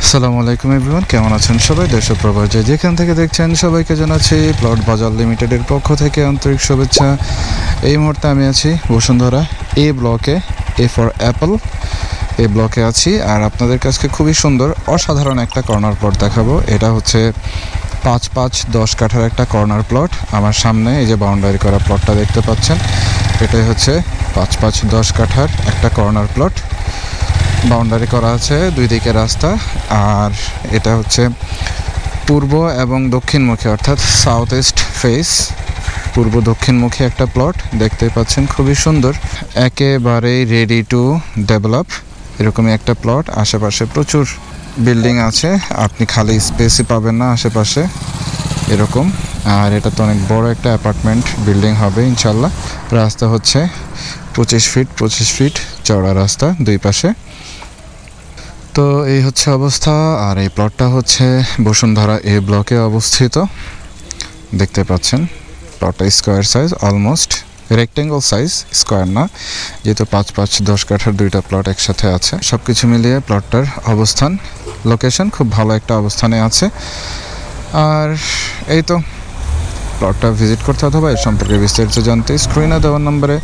আসসালামু আলাইকুম এভরিওয়ান, কেমন আছেন সবাই? দেশ ও প্রবাসে যেখান থেকে দেখছেন সবাইকে জানাচ্ছি প্লট বাজার লিমিটেডের পক্ষ থেকে আন্তরিক শুভেচ্ছা। এই মুহূর্তে আমি আছি বসুন্ধরা এ ব্লকে, এ ফর অ্যাপল এ ব্লকে আছি। আর আপনাদের কাছে খুবই সুন্দর অসাধারণ একটা কর্নার প্লট দেখাবো। এটা হচ্ছে 5-5-10 কাঠার একটা কর্নার প্লট। আমার সামনে এই যে বাউন্ডারি করা প্লটটা দেখতে পাচ্ছেন, এটাই হচ্ছে 5-5-10 কাঠার একটা কর্নার প্লট। বাউন্ডারি করা আছে, দুই দিকে রাস্তা। আর এটা হচ্ছে পূর্ব এবং দক্ষিণমুখী, অর্থাৎ সাউথ ইস্ট ফেস, পূর্ব দক্ষিণমুখী একটা প্লট দেখতেই পাচ্ছেন, খুবই সুন্দর, একেবারেই রেডি টু ডেভেলপ এরকমই একটা প্লট। আশেপাশে প্রচুর বিল্ডিং আছে, আপনি খালি স্পেসই পাবেন না আশেপাশে এরকম। আর এটা তো অনেক বড় একটা অ্যাপার্টমেন্ট বিল্ডিং হবে ইনশাল্লাহ। রাস্তা হচ্ছে 25 ফিট চওড়া রাস্তা দুই পাশে। তো এই হচ্ছে অবস্থা। আর এই প্লটটা হচ্ছে বসুন্ধরা এ ব্লকে অবস্থিত, দেখতে পাচ্ছেন। প্লটটা square size, almost rectangle size, square না, যেহেতু 5-5-10 কাঠার দুইটা প্লট একসাথে আছে। সব কিছু মিলিয়ে প্লটটার অবস্থান, লোকেশন খুব ভালো একটা অবস্থানে আছে। আর এই তো প্লটটা ভিজিট করতে অথবা এর সম্পর্কে বিস্তারিত জানতে স্ক্রিনে দেওয়ার নম্বরে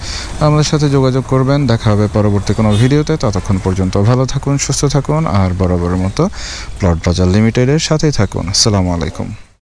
আমাদের সাথে যোগাযোগ করবেন। দেখা হবে পরবর্তী কোনো ভিডিওতে। ততক্ষণ পর্যন্ত ভালো থাকুন, সুস্থ থাকুন, আর বরাবরের মতো প্লট বাজার লিমিটেডের সাথেই থাকুন। আসসালামু আলাইকুম।